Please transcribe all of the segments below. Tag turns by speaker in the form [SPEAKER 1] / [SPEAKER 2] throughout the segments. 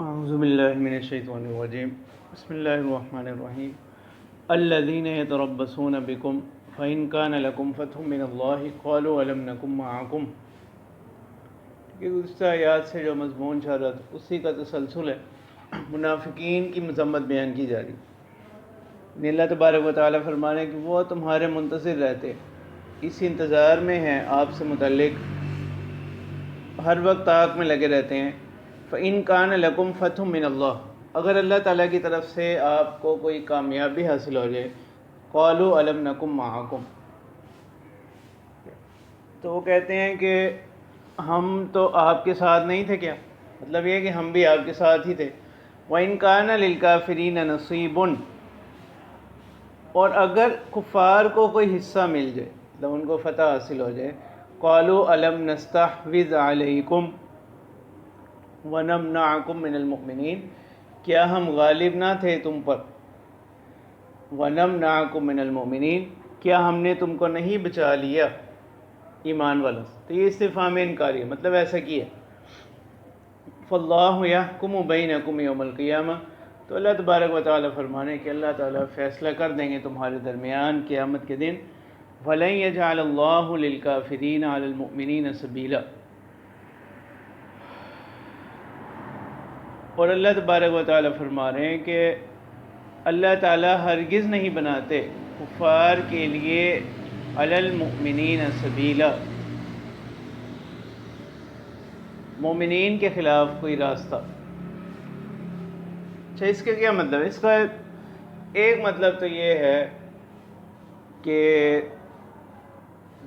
[SPEAKER 1] اعوذ باللہ من الشیطان الرجیم بسم اللہ الرحمن الرحیم الذین یتربصون بکم فإن کان لکم فتح من اللہ قالوا الم نکن معکم۔ کہ گزشتہ آیات سے جو مضمون چل رہا تھا اسی کا تسلسل ہے۔ منافقین کی مذمت بیان کی جا رہی۔ اللہ تبارک و تعالیٰ فرما رہے ہیں کہ وہ تمہارے منتظر رہتے، اس انتظار میں ہیں آپ سے متعلق، ہر وقت طاق میں لگے رہتے ہیں۔ فَإِن كَانَ لَكُمْ فَتْحٌ مِّنَ اللَّهِ، اگر اللہ تعالیٰ کی طرف سے آپ کو کوئی کامیابی حاصل ہو جائے، قَالُوا أَلَمْ نَكُن مَّعَكُمْ، تو وہ کہتے ہیں کہ ہم تو آپ کے ساتھ نہیں تھے کیا؟ مطلب یہ کہ ہم بھی آپ کے ساتھ ہی تھے۔ وَإِن كَانَ لِلْكَافِرِينَ نَصِيبٌ، اور اگر کفار کو کوئی حصہ مل جائے، مطلب ان کو فتح حاصل ہو جائے، قَالُوا أَلَمْ نَسْتَحْوِذْ عَلَيْكُمْ وَنَمْنَعْكُمْ مِنَ الْمُؤْمِنِينَ، کیا ہم غالب نہ تھے تم پر؟ وَنَمْنَعْكُمْ مِنَ الْمُؤْمِنِينَ، کیا ہم نے تم کو نہیں بچا لیا ایمان والوں سے؟ تو یہ استفہام انکاری ہے، مطلب ایسا کیا۔ فَاللَّهُ يَحْكُمُ بَيْنَكُمْ يَوْمَ الْقِيَامَةِ، تو اللہ تبارک و تعالیٰ فرمانے کہ اللہ تعالیٰ فیصلہ کر دیں گے تمہارے درمیان قیامت کے دن۔ وَلَن يَجْعَلَ اللَّهُ لِلْكَافِرِينَ عَلَى الْمُؤْمِنِينَ سَبِيلًا، اور اللہ تبارک و تعالیٰ فرما رہے ہیں کہ اللہ تعالیٰ ہرگز نہیں بناتے کفار کے لیے علی المؤمنین سبیلا، مومنین کے خلاف کوئی راستہ۔ اچھا، اس کا کیا مطلب ہے؟ اس کا ایک مطلب تو یہ ہے کہ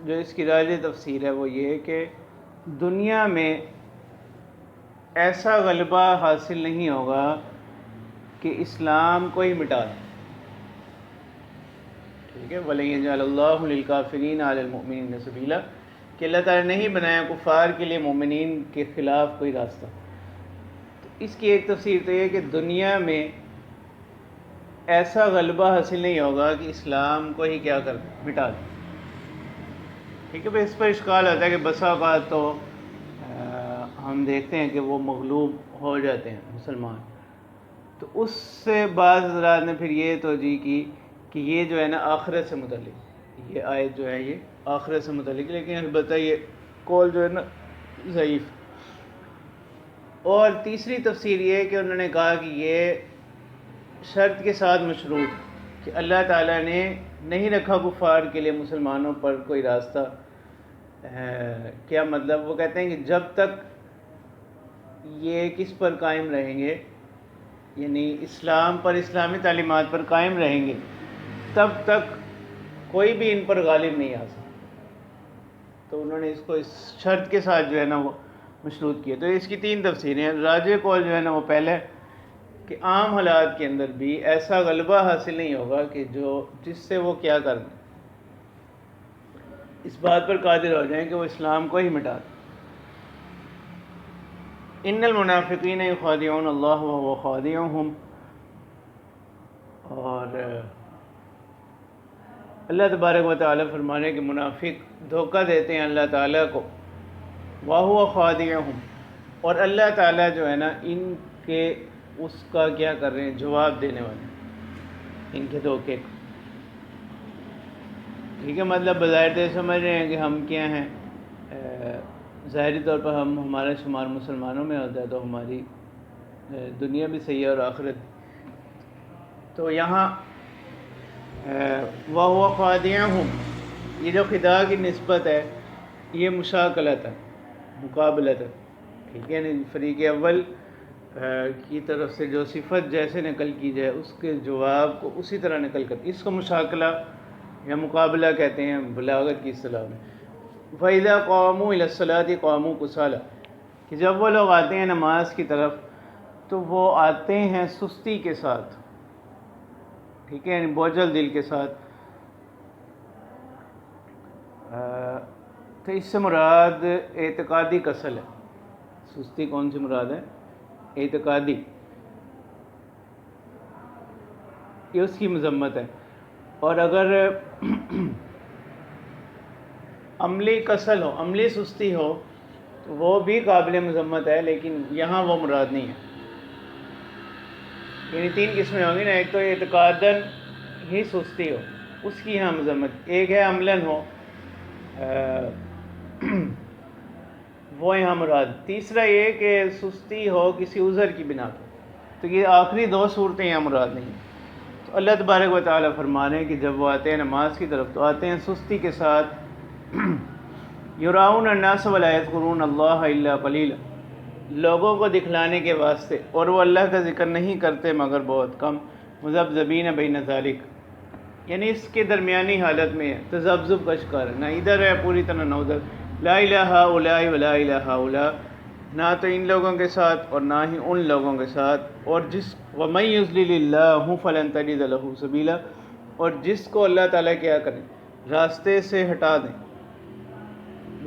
[SPEAKER 1] جو اس کی راجح تفسیر ہے وہ یہ کہ دنیا میں ایسا غلبہ حاصل نہیں ہوگا کہ اسلام کو ہی مٹا دے۔ ٹھیک ہے، وَلَن يَجْعَلَ اللَّهُ لِلْكَافِرِينَ عَلَى الْمُؤْمِنِينَ سَبِيلًا، کہ اللہ تعالیٰ نے نہیں بنایا کفار کے لیے مومنین کے خلاف کوئی راستہ۔ تو اس کی ایک تفسیر تو یہ کہ دنیا میں ایسا غلبہ حاصل نہیں ہوگا کہ اسلام کو ہی کیا کر مٹا دے۔ ٹھیک ہے، پھر اس پر اشکال آتا ہے کہ بسا اوقات تو ہم دیکھتے ہیں کہ وہ مغلوب ہو جاتے ہیں مسلمان، تو اس سے بعض حضرات نے پھر یہ توجیہ کی کہ یہ جو ہے نا آخرت سے متعلق، یہ آیت جو ہے یہ آخرت سے متعلق، لیکن البتہ یہ قول جو ہے نا ضعیف۔ اور تیسری تفسیر یہ ہے کہ انہوں نے کہا کہ یہ شرط کے ساتھ مشروط کہ اللہ تعالیٰ نے نہیں رکھا کفار کے لیے مسلمانوں پر کوئی راستہ۔ کیا مطلب؟ وہ کہتے ہیں کہ جب تک یہ کس پر قائم رہیں گے، یعنی اسلام پر، اسلامی تعلیمات پر قائم رہیں گے، تب تک کوئی بھی ان پر غالب نہیں آ سکتا۔ تو انہوں نے اس کو اس شرط کے ساتھ جو ہے نا وہ مشروط کیا۔ تو اس کی تین تفسیریں ہیں۔ راجح قول جو ہے نا وہ پہلے کہ عام حالات کے اندر بھی ایسا غلبہ حاصل نہیں ہوگا کہ جس سے وہ کیا کر دیں، اس بات پر قادر ہو جائیں کہ وہ اسلام کو ہی مٹا دیں۔ ان المنافقین یخادعون اللہ وهو خادعهم، اور اللہ تبارک و تعالیٰ فرمانے کہ منافق دھوکہ دیتے ہیں اللہ تعالیٰ کو، وَهُوَ خَادِعُهُمْ، اور اللہ تعالیٰ جو ہے نا ان کے اس کا کیا کر رہے ہیں، جواب دینے والے ان کے دھوکے کو۔ ٹھیک ہے، مطلب بظاہر تو سمجھ رہے ہیں کہ ہم کیا ہیں، ظاہری طور پر ہمارا شمار مسلمانوں میں ہوتا ہے تو ہماری دنیا بھی صحیح ہے اور آخرت بھی۔ تو یہاں وَهُوَ خَادِعُهُمْ، یہ جو خدا کی نسبت ہے یہ مشاکلت ہے، مقابلت ہے۔ ٹھیک ہے، یعنی فریق اول کی طرف سے جو صفت جیسے نقل کی جائے اس کے جواب کو اسی طرح نقل کر، اس کو مشاکلہ یا مقابلہ کہتے ہیں بلاغت کی اصطلاح میں۔ فَإِذَا قَامُوا إِلَى الصَّلَاةِ قَامُوا كُسَالَىٰ، کہ جب وہ لوگ آتے ہیں نماز کی طرف تو وہ آتے ہیں سستی کے ساتھ۔ ٹھیک ہے، یعنی بوجھل دل کے ساتھ۔ تو اس سے مراد اعتقادی کسل ہے۔ سستی کون سی مراد ہے؟ اعتقادی، یہ اس کی مذمت ہے۔ اور اگر عملی کسل ہو، عملی سستی ہو تو وہ بھی قابل مذمت ہے، لیکن یہاں وہ مراد نہیں ہے۔ یعنی 3 قسمیں ہوں گی نا، ایک تو اعتقاداً ہی سستی ہو، اس کی یہاں مذمت، ایک ہے عملاً ہو، وہ یہاں مراد، تیسرا یہ کہ سستی ہو کسی عذر کی بنا پر، تو یہ آخری 2 صورتیں یہاں مراد نہیں ہیں۔ تو اللہ تبارک و تعالیٰ فرمانے ہیں کہ جب وہ آتے ہیں نماز کی طرف تو آتے ہیں سستی کے ساتھ، یراؤن الناس ولا یذکرون اللہ الا قلیلا، لوگوں کو دکھلانے کے واسطے، اور وہ اللہ کا ذکر نہیں کرتے مگر بہت کم، مذبذبین بین ذالک، یعنی اس کے درمیانی حالت میں ہے، تذبذب کا شکار ہے، نہ ادھر ہے پوری طرح نہ ادھر، لا الہ ہؤلاء ولا الہ ہؤلاء، نہ تو ان لوگوں کے ساتھ اور نہ ہی ان لوگوں کے ساتھ، اور جس ومن یضلل اللہ فلن تجد له سبیلا، اور جس کو اللہ تعالیٰ کیا کریں راستے سے ہٹا دیں،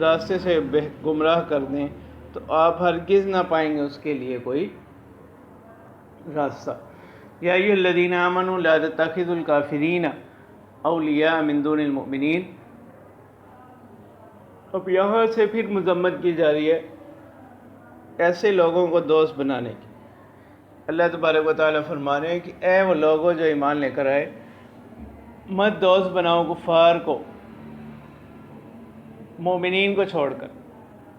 [SPEAKER 1] راستے سے گمراہ کر دیں، تو آپ ہرگز نہ پائیں گے اس کے لیے کوئی راستہ۔ یا ایھا الذین آمنوا لا تتخذوا الکافرین اولیاء من دون المؤمنین، اب یہاں سے پھر مذمت کی جا رہی ہے ایسے لوگوں کو دوست بنانے کی۔ اللہ تبارک و تعالیٰ فرما رہے ہیں کہ اے وہ لوگوں جو ایمان لے کر آئے، مت دوست بناؤ کفار کو مومنین کو چھوڑ کر،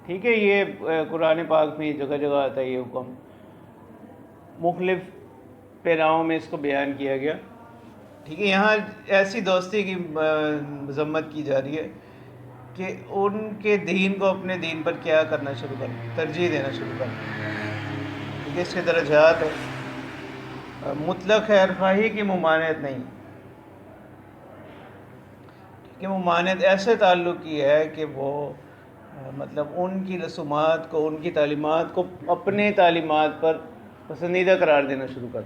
[SPEAKER 1] ٹھیک ہے، یہ قرآن پاک میں جگہ جگہ آتا ہے یہ حکم، مختلف پیراؤں میں اس کو بیان کیا گیا، ٹھیک ہے۔ یہاں ایسی دوستی کی مذمت کی جا رہی ہے کہ ان کے دین کو اپنے دین پر کیا کرنا شروع کر، ترجیح دینا شروع کر، ٹھیک ہے، اس کے درجات ہے، مطلق خیر خواہی کی ممانعت نہیں، کہ ممانعت ایسے تعلق کی ہے کہ وہ مطلب ان کی رسومات کو، ان کی تعلیمات کو اپنے تعلیمات پر پسندیدہ قرار دینا شروع کر۔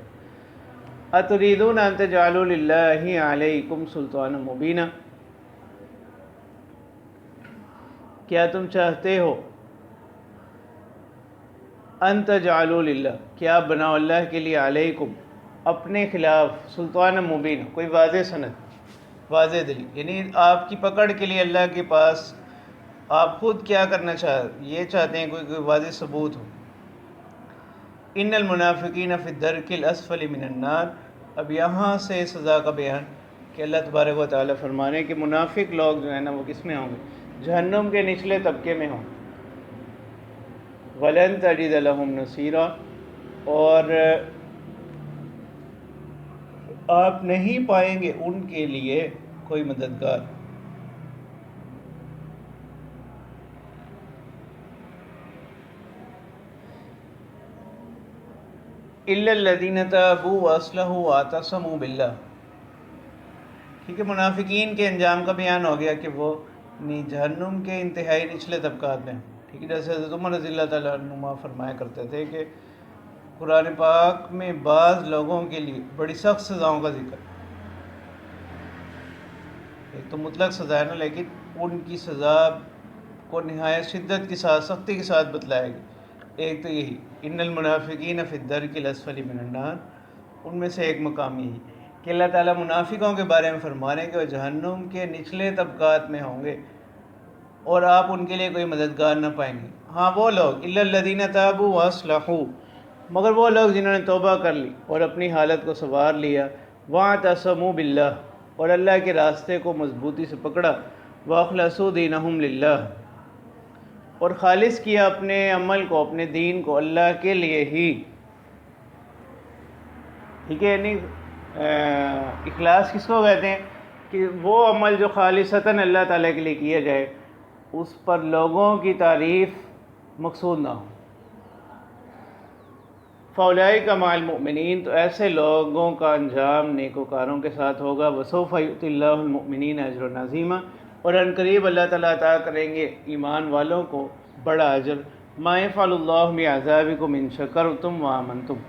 [SPEAKER 1] اتریدون ان تجعلوا للہ علیکم سلطانا مبینا، کیا تم چاہتے ہو ان تجعلوا للہ، کیا بناؤ اللہ کے لیے علیکم اپنے خلاف سلطان مبین، کوئی واضح سند، واضح دلیل، یعنی آپ کی پکڑ کے لیے اللہ کے پاس آپ خود کیا کرنا یہ چاہتے ہیں کوئی واضح ثبوت ہو۔ ان المنافقین فی الدرک الاسفل من النار، اب یہاں سے سزا کا بیان کہ اللہ تبارک و تعالیٰ فرمانے ہیں کہ منافق لوگ جو ہیں نا وہ کس میں ہوں گے، جہنم کے نچلے طبقے میں ہوں، وَلَن تَجِدَ لَهُمْ نَصِيرًا، اور آپ نہیں پائیں گے ان کے لیے کوئی مددگار۔ إِلَّا الَّذِينَ تَابُوا وَأَصْلَحُوا وَاعْتَصَمُوا بِاللَّهِ، ٹھیک ہے، منافقین کے انجام کا بیان ہو گیا کہ وہ جہنم کے انتہائی نچلے طبقات میں، ٹھیک ہے، جیسے حضرت عمر رضی اللہ تعالیٰ عنہ فرمایا کرتے تھے کہ قرآن پاک میں بعض لوگوں کے لیے بڑی سخت سزاؤں کا ذکر، ایک تو مطلق سزا ہے نا، لیکن ان کی سزا کو نہایت شدت کے ساتھ، سختی کے ساتھ بتلایا گیا۔ ایک تو یہی ان المنافقین فی الدرک الاسفل من النار، ان میں سے ایک مقام یہی کہ اللہ تعالیٰ منافقوں کے بارے میں فرما رہے ہیں کہ وہ جہنم کے نچلے طبقات میں ہوں گے اور آپ ان کے لیے کوئی مددگار نہ پائیں گے۔ ہاں وہ لوگ الا الذین تابوا واصلحوا، مگر وہ لوگ جنہوں نے توبہ کر لی اور اپنی حالت کو سنوار لیا، واعتصموا باللہ، اور اللہ کے راستے کو مضبوطی سے پکڑا، واخلصوا دینہم للہ، اور خالص کیا اپنے عمل کو، اپنے دین کو اللہ کے لیے ہی، ٹھیک ہے، یعنی اخلاص کس کو کہتے ہیں کہ وہ عمل جو خالصتاً اللہ تعالیٰ کے لیے کیا جائے، اس پر لوگوں کی تعریف مقصود نہ ہو۔ فَأُولَٰئِکَ مَعَ الْمُؤْمِنِينَ، تو ایسے لوگوں کا انجام نیکوکاروں کے ساتھ ہوگا، وَسَوْفَ يُؤْتِ اللَّهُ الْمُؤْمِنِينَ أَجْرًا عَظِيمًا، اور ان قریب اللہ تعالیٰ عطا کریں گے ایمان والوں کو بڑا اجر۔ مَا يَفْعَلُ اللَّهُ بِعَذَابِكُمْ إِن شَكَرْتُمْ وَآمَنْتُمْ،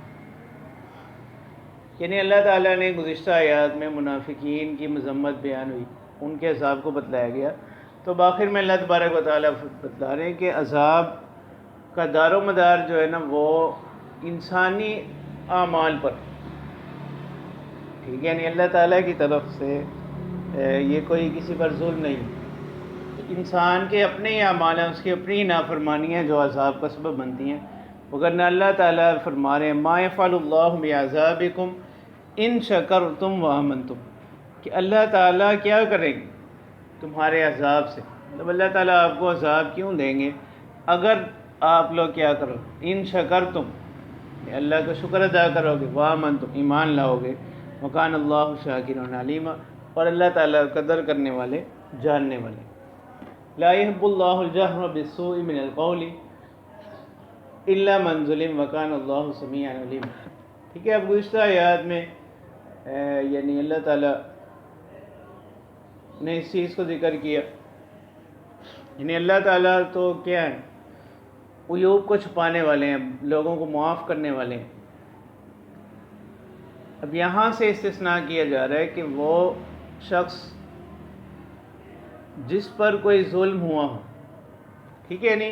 [SPEAKER 1] یعنی اللہ تعالیٰ نے گزشتہ آیات میں منافقین کی مذمت بیان ہوئی، ان کے عذاب کو بتلایا گیا، تو بآخر میں اللہ تبارک و تعالیٰ بتلا رہے ہیں کہ عذاب کا دار و مدار جو ہے نا وہ انسانی اعمال پر، ٹھیک ہے، یعنی اللہ تعالیٰ کی طرف سے یہ کوئی کسی پر ظلم نہیں، انسان کے اپنے ہی اعمال ہیں، اس کی اپنی ہی نافرمانیاں جو عذاب کا سبب بنتی ہیں، وگرنہ اللہ تعالیٰ فرما رہے ہیں ما یفعل اللہ بعذابکم ان شکرتم وآمنتم، کہ اللہ تعالیٰ کیا کریں گے تمہارے عذاب سے، مطلب اللہ تعالیٰ آپ کو عذاب کیوں دیں گے اگر آپ لوگ کیا کرو، ان شکرتم اللہ کا شکر ادا کرو گے، وآمنتم ایمان لاؤ گے، وکان اللہ شاکرا علیما، اور اللہ تعالیٰ قدر کرنے والے جاننے والے۔ لا يحب اللہ الجہر بالسوء من القول الا من ظلم وکان اللہ سمیعا علیما۔ ٹھیک ہے، اب گزشتہ آیات میں یعنی اللہ تعالیٰ نے اس چیز کو ذکر کیا، یعنی اللہ تعالیٰ تو کیا ہے، عیوب کو چھپانے والے ہیں، لوگوں کو معاف کرنے والے ہیں۔ اب یہاں سے استثناء کیا جا رہا ہے کہ وہ شخص جس پر کوئی ظلم ہوا ہو، ٹھیک ہے، یعنی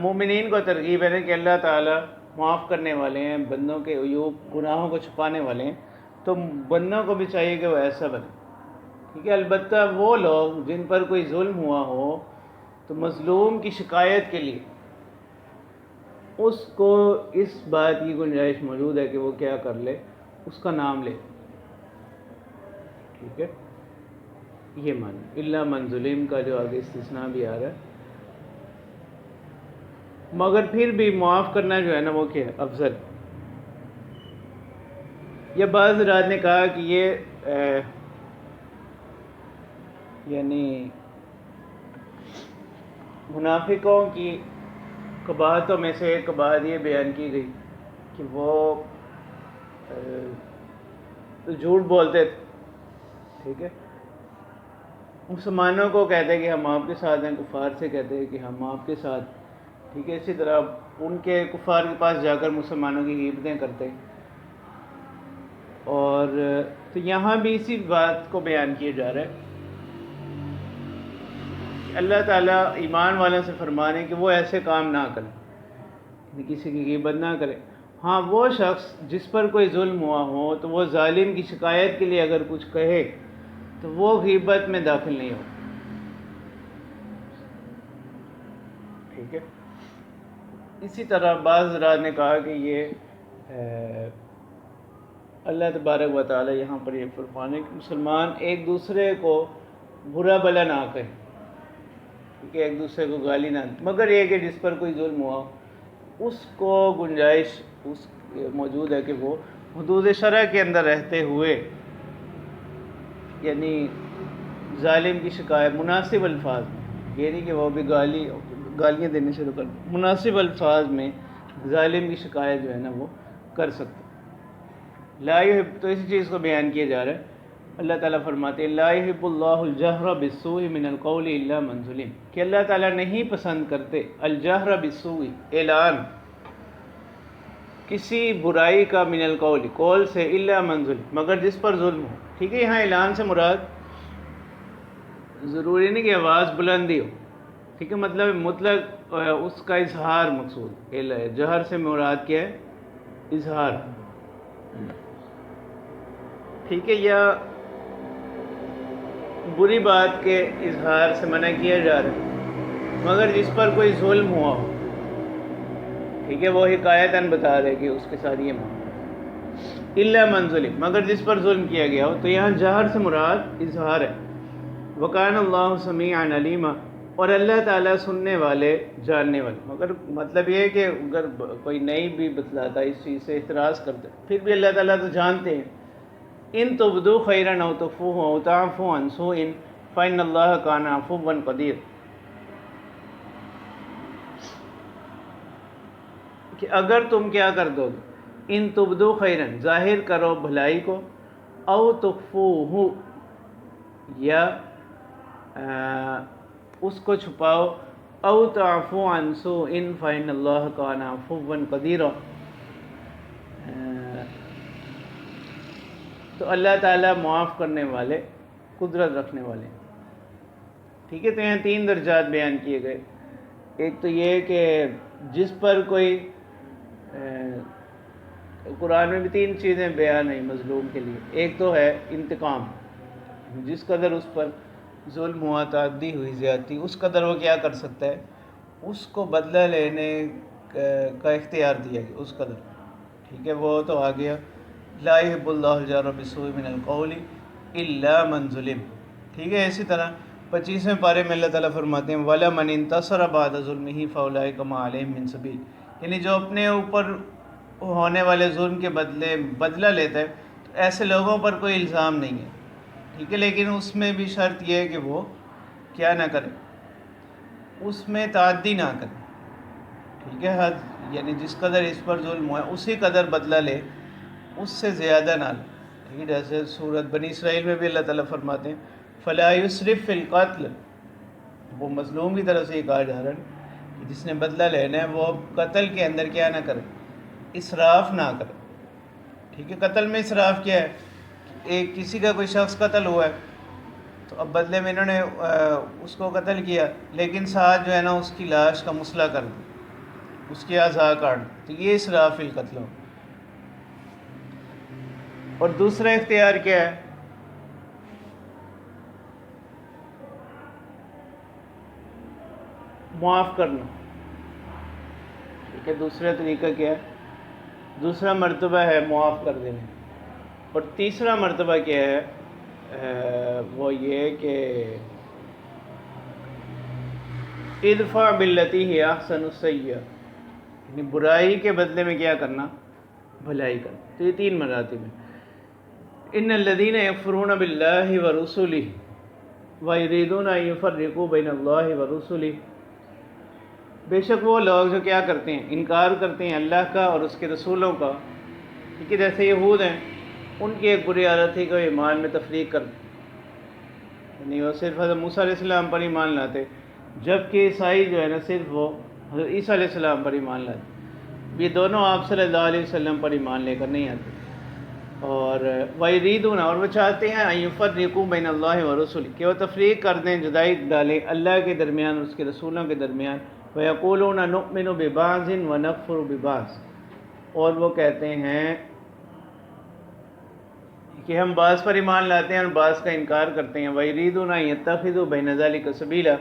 [SPEAKER 1] مومنین کو ترغیب ہے کہ اللہ تعالیٰ معاف کرنے والے ہیں، بندوں کے عیوب گناہوں کو چھپانے والے ہیں، تو بندوں کو بھی چاہیے کہ وہ ایسا بنے، ٹھیک ہے۔ البتہ وہ لوگ جن پر کوئی ظلم ہوا ہو تو مظلوم کی شکایت کے لیے اس کو اس بات کی گنجائش موجود ہے کہ وہ کیا کر لے، اس کا نام لے، ٹھیک ہے، یہ معنی الا من ظلم کا جو آگے استثناء بھی آ رہا ہے۔ مگر پھر بھی معاف کرنا جو ہے نا وہ کیا ہے، افضل۔ یا بعض حضرات نے کہا کہ یہ یعنی منافقوں کی قباحتوں میں سے ایک قباحت یہ بیان کی گئی کہ وہ جھوٹ بولتے تھے، ٹھیک ہے، مسلمانوں کو کہتے کہ ہم آپ کے ساتھ ہیں، کفار سے کہتے کہ ہم آپ کے ساتھ، ٹھیک ہے، اسی طرح ان کے کفار کے پاس جا کر مسلمانوں کی غیبتیں کرتے۔ اور تو یہاں بھی اسی بات کو بیان کیا جا رہا ہے کہ اللہ تعالیٰ ایمان والوں سے فرما رہے ہیں کہ وہ ایسے کام نہ کریں، کسی کی غیبت نہ کرے۔ ہاں وہ شخص جس پر کوئی ظلم ہوا ہو تو وہ ظالم کی شکایت کے لیے اگر کچھ کہے تو وہ غیبت میں داخل نہیں ہو، ٹھیک ہے۔ اسی طرح بعض حضرات نے کہا کہ یہ اللہ تبارک و تعالی یہاں پر یہ فرمانے کہ مسلمان ایک دوسرے کو برا بلا نہ کہیں، ٹھیک ہے، ایک دوسرے کو گالی نہ دیں، مگر یہ کہ جس پر کوئی ظلم ہوا اس کو گنجائش اس موجود ہے کہ وہ حدود شرع کے اندر رہتے ہوئے یعنی ظالم کی شکایت مناسب الفاظ میں، یہ نہیں کہ وہ بھی گالیاں دینے شروع کر دیں، مناسب الفاظ میں ظالم کی شکایت جو ہے نا وہ کر سکتے۔ لا يحب، تو اسی چیز کو بیان کیا جا رہا ہے، اللہ تعالیٰ فرماتے ہیں لا يحب اللہ الجہر بالسوء من القول الا من ظلم، کہ اللہ تعالیٰ نہیں پسند کرتے الجہر بالسوء، اعلان کسی برائی کا، من القول قول سے، الا من ظلم مگر جس پر ظلم ہو، ٹھیک ہے۔ یہاں اعلان سے مراد ضروری نہیں کہ آواز بلندی ہو، ٹھیک ہے، مطلب مطلق اس کا اظہار مقصود، جہر سے مراد کیا ہے، اظہار، ٹھیک ہے، یا بری بات کے اظہار سے منع کیا جا رہا ہے مگر جس پر کوئی ظلم ہوا ہو، ٹھیک ہے، وہ حکایتاً بتا رہے کہ اس کے ساتھ یہ معنی الا من ظلم مگر جس پر ظلم کیا گیا ہو، تو یہاں جہر سے مراد اظہار ہے۔ وکان اللہ سمیعا علیما، اور اللہ تعالیٰ سننے والے جاننے والے، مگر مطلب یہ ہے کہ اگر کوئی نئی بھی بتلاتا اس چیز سے اعتراض کرتے پھر بھی اللہ تعالیٰ تو جانتے ہیں۔ ان تبدو خیرا او تخفوہ او تعفو عن سوء فإن اللہ کان عفوا قدیر، کہ اگر تم کیا کر دو گے، ان تبدو خیرن ظاہر کرو بھلائی کو، او تخفوہ یا اس کو چھپاؤ، او تعفو عن سوء فإن اللہ کان عفوا قدیرا، تو اللہ تعالیٰ معاف کرنے والے، قدرت رکھنے والے، ٹھیک ہے۔ تو یہاں 3 درجات بیان کیے گئے، ایک تو یہ کہ جس پر کوئی قرآن میں بھی 3 چیزیں بیان ہیں مظلوم کے لیے، ایک تو ہے انتقام، جس قدر اس پر ظلم ہوا، تعدی ہوئی، زیادتی، اس قدر وہ کیا کر سکتا ہے، اس کو بدلہ لینے کا اختیار دیا گیا اس قدر، ٹھیک ہے، وہ تو آ گیا لا یحب اللہ الجہر بالسوء من القول الا من ظلم، ٹھیک ہے۔ اسی طرح 25ویں پارے میں اللہ تعالیٰ فرماتے ہیں وَلَمَنِ انتَصَرَ بَعْدَ ظُلْمِهِ فَأُولَٰئِکَ مَا عَلَیْہِم مِّن سَبِیلٍ، یعنی جو اپنے اوپر ہونے والے ظلم کے بدلے بدلہ لیتا ہے تو ایسے لوگوں پر کوئی الزام نہیں ہے، ٹھیک ہے، لیکن اس میں بھی شرط یہ ہے کہ وہ کیا نہ کرے، اس میں تعدی نہ کرے، ٹھیک ہے، حد یعنی جس قدر اس پر ظلم ہوا ہے اسی قدر بدلہ لے، اس سے زیادہ نہ لے، ٹھیک ہے۔ جیسے سورۃ بنی اسرائیل میں بھی اللہ تعالیٰ فرماتے ہیں فلا یسرف فی القتل، وہ مظلوم کی طرف سے یہ کہا جا رہا ہے کہ جس نے بدلہ لینا ہے وہ قتل کے اندر کیا نہ کرے، اسراف نہ کرے، ٹھیک ہے۔ قتل میں اسراف کیا ہے، ایک کسی کا کوئی شخص قتل ہوا ہے تو اب بدلے میں انہوں نے اس کو قتل کیا، لیکن ساتھ جو ہے نا اس کی لاش کا مسئلہ کر دیا، اس کی اعضاء کاٹ دی، تو یہ اسراف فی القتل ہو۔ اور دوسرا اختیار کیا ہے، معاف کرنا، ٹھیک ہے۔ دوسرا طریقہ کیا ہے، دوسرا مرتبہ ہے معاف کر دینا، اور تیسرا مرتبہ کیا ہے وہ یہ کہ ادفع باللتی ہی احسن السیئہ، یعنی برائی کے بدلے میں کیا کرنا، بھلائی کرنا۔ تو یہ 3 مراتب ہیں۔ ان الذین یکفرون باللہ ورسلہ ویریدون ان یفرقوا بین اللہ ورسلہ، بے شک وہ لوگ جو کیا کرتے ہیں، انکار کرتے ہیں اللہ کا اور اس کے رسولوں کا، ٹھیک ہے، جیسے یہود ہیں، ان کی ایک بری عادت تھی کہ وہ ایمان میں تفریق کرتے، یعنی وہ صرف حضرت موسیٰ علیہ السلام پر ایمان لاتے، جبکہ عیسائی جو ہے نا صرف وہ حضرت عیسیٰ علیہ السلام پر ایمان لاتے، یہ دونوں آپ صلی اللہ علیہ وسلم پر ایمان لے کر نہیں آتے۔ اور وَيَرِيدُونَ، اور وہ چاہتے ہیں أَن يُفَرِّقُوا بَيْنَ اللَّهِ وَرُسُلِهِ، کہ وہ تفریق کر دیں، جدائی ڈالیں اللہ کے درمیان اور اس کے رسولوں کے درمیان۔ وَيَقُولُونَ نُؤْمِنُ بِبَعْضٍ وَنَكْفُرُ بِبَعْضٍ، اور وہ کہتے ہیں کہ ہم بعض پر ایمان لاتے ہیں اور بعض کا انکار کرتے ہیں۔ وَيَرِيدُونَ أَن يَتَّخِذُوا بَيْنَ ذَلِكَ سَبِيلًا،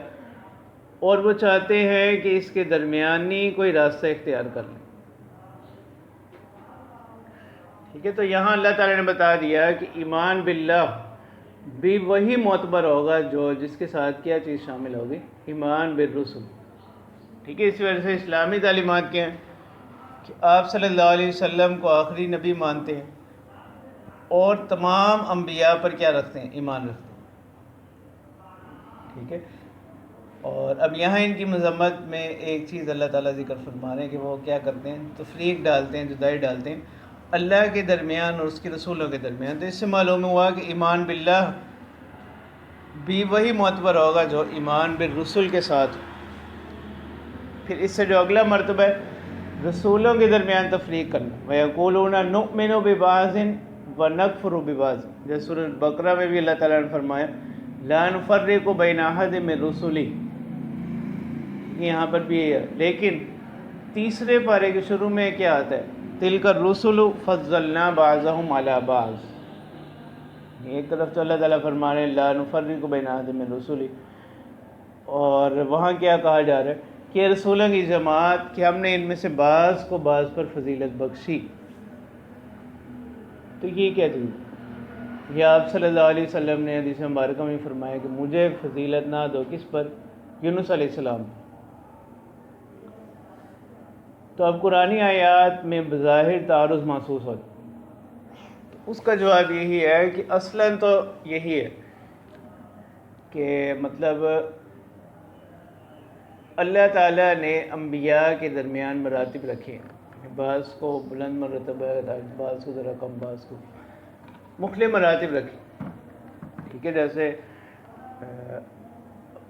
[SPEAKER 1] اور وہ چاہتے ہیں کہ اس کے درمیانی کوئی راستہ اختیار کر لیں، ٹھیک ہے۔ تو یہاں اللہ تعالیٰ نے بتا دیا کہ ایمان باللہ بھی وہی معتبر ہوگا جو جس کے ساتھ کیا چیز شامل ہوگی، ایمان بالرسل، ٹھیک ہے۔ اس وجہ سے اسلامی تعلیمات کیا ہیں کہ آپ صلی اللہ علیہ وسلم کو آخری نبی مانتے ہیں اور تمام انبیاء پر کیا رکھتے ہیں، ایمان رکھتے ہیں، ٹھیک ہے۔ اور اب یہاں ان کی مذمت میں ایک چیز اللہ تعالیٰ ذکر فرما رہے ہیں کہ وہ کیا کرتے ہیں، تفریق ڈالتے ہیں، جدائی ڈالتے ہیں اللہ کے درمیان اور اس کے رسولوں کے درمیان۔ تو اس سے معلوم ہوا کہ ایمان باللہ بھی وہی معتبر ہوگا جو ایمان بالرسل کے ساتھ۔ پھر اس سے جو اگلا مرتبہ ہے رسولوں کے درمیان تفریق کرنا، وَيَقُولُونَ نُؤْمِنُ بِبَعْضٍ وَنَكْفُرُ بِبَعْضٍ، جیسے سورۃ بقرہ میں بھی اللہ تعالیٰ نے فرمایا لَا نُفَرِّقُ بَيْنَ أَحَدٍ مِّن رُسُلِهِ، یہاں پر بھی ہے۔ لیکن تیسرے پارے کے شروع میں کیا آتا ہے، تِلْكَ الرُّسُلُ فَضَّلْنَا بَعْضَهُمْ عَلَىٰ بَعْضٍ، ایک طرف تو اللہ تعالیٰ فرما رہے ہیں لَا نُفَرِّقُ بَيْنَ أَحَدٍ مِّن رُسُلِهِ، اور وہاں کیا کہا جا رہا ہے کہ رسولوں کی جماعت کہ ہم نے ان میں سے بعض کو بعض پر فضیلت بخشی۔ تو یہ کیا چیز، یہ آپ صلی اللہ علیہ وسلم نے حدیث مبارکہ میں فرمایا کہ مجھے فضیلت نہ دو، کس پر، یونس علیہ السلام۔ تو اب قرآنی آیات میں بظاہر تعارض محسوس ہوتا، تو اس کا جواب یہی ہے کہ اصلاً تو یہی ہے کہ مطلب اللہ تعالیٰ نے انبیاء کے درمیان مراتب رکھے ہیں، بعض کو بلند مرتبہ، بعض کو ذرا کم، بعض کو مختلف مراتب رکھے، ٹھیک ہے۔ جیسے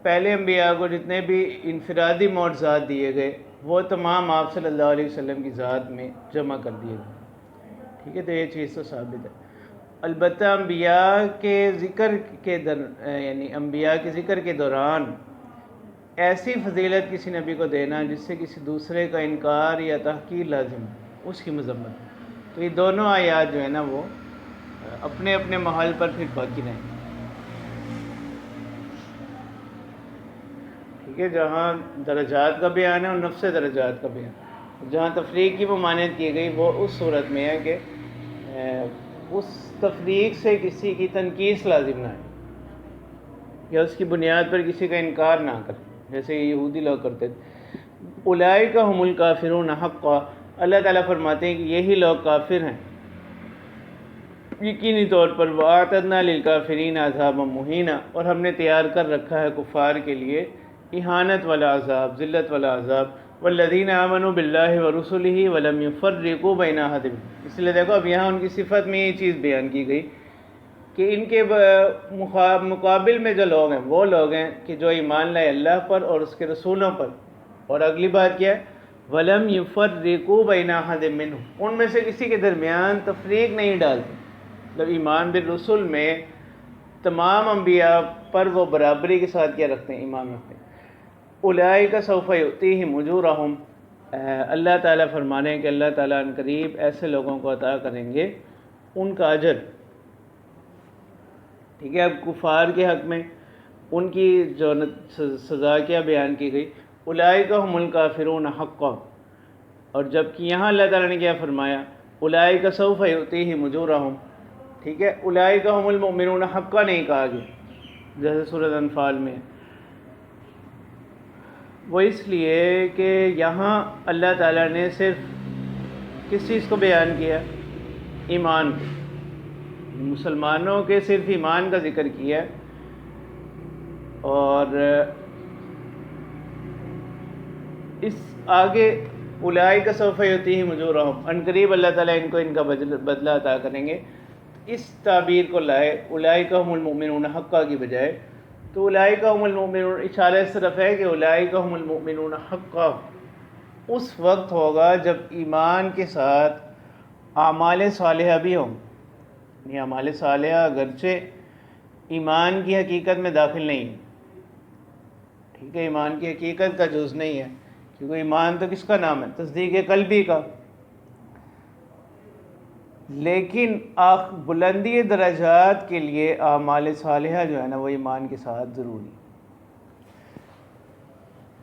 [SPEAKER 1] پہلے انبیاء کو جتنے بھی انفرادی معجزات دیے گئے وہ تمام آپ صلی اللہ علیہ وسلم کی ذات میں جمع کر دیے گئے، ٹھیک ہے۔ تو یہ چیز تو ثابت ہے۔ البتہ انبیاء کے ذکر کے یعنی انبیاء کے ذکر کے دوران ایسی فضیلت کسی نبی کو دینا جس سے کسی دوسرے کا انکار یا تحقیر لازم ہے، اس کی مذمت۔ تو یہ دونوں آیات جو ہے نا وہ اپنے اپنے محل پر پھر باقی رہیں، ٹھیک ہے، جہاں درجات کا بیان ہے اور نفس درجات کا بیان۔ جہاں تفریق کی ممانعت کی گئی وہ اس صورت میں ہے کہ اس تفریق سے کسی کی تنقیص لازم نہ ہے یا اس کی بنیاد پر کسی کا انکار نہ کرے، جیسے یہودی لوگ کرتے تھے۔ اولئک هم الکافرون حقا، اللہ تعالیٰ فرماتے ہیں کہ یہی لوگ کافر ہیں یقینی طور پر۔ وَأَعْتَدْنَا لِلْكَافِرِينَ عَذَابًا مُهِينًا، اور ہم نے تیار کر رکھا ہے کفار کے لیے اہانت والا عذاب، ذلت والا عذاب۔ وَالَّذِينَ آمَنُوا بِاللَّهِ وَرُسُلِهِ وَلَمْ يُفَرِّقُوا بَيْنَ أَحَدٍ منهم، اس لیے دیکھو اب یہاں ان کی صفت میں یہ چیز بیان کی گئی کہ ان کے مقابل میں جو لوگ ہیں وہ لوگ ہیں کہ جو ایمان لائے اللہ پر اور اس کے رسولوں پر، اور اگلی بات کیا ہے، وَلَمْ يُفَرِّقُوا بَيْنَ أَحَدٍ مِّنْهُمْ، ان میں سے کسی کے درمیان تفریق نہیں ڈالتے، مطلب ایمان بالرسل میں تمام انبیاء پر وہ برابری کے ساتھ کیا رکھتے ہیں، ایمان رکھتے ہیں۔ اولئک سوف یؤتیہم اجورہم، اللہ تعالیٰ فرمانے ہیں کہ اللہ تعالیٰ ان قریب ایسے لوگوں کو عطا کریں گے ان کا اجر۔ ٹھیک ہے، اب کفار کے حق میں ان کی جو سزا کیا بیان کی گئی، اولئک هم الکافرون حقا، اور جبکہ یہاں اللہ تعالیٰ نے کیا فرمایا، اولئک سوف یؤتیہم اجورہم، ٹھیک ہے، اولئک هم المؤمنون حقا نہیں کہا گیا جیسے سورۃ انفال میں۔ وہ اس لیے کہ یہاں اللہ تعالیٰ نے صرف کس چیز کو بیان کیا، ایمان کو، مسلمانوں کے صرف ایمان کا ذکر کیا، اور اس آگے اولئک سوف یؤتیہم اجورہم، ان قریب اللہ تعالیٰ ان کو ان کا بدلہ عطا کریں گے، اس تعبیر کو لائے اولئک هم المؤمنون حقا کی بجائے، تو اولئک هم المؤمنون اشارہ اس طرف ہے کہ اولئک هم المؤمنون حقا اس وقت ہوگا جب ایمان کے ساتھ اعمال صالحہ بھی ہوں، یعنی اعمال صالحہ اگرچہ ایمان کی حقیقت میں داخل نہیں ہے، ٹھیک ہے، ایمان کی حقیقت کا جز نہیں ہے، کیونکہ ایمان تو کس کا نام ہے، تصدیق قلبی کا، لیکن بلندی درجات کے لیے اعمال صالحہ جو ہے نا وہ ایمان کے ساتھ ضروری۔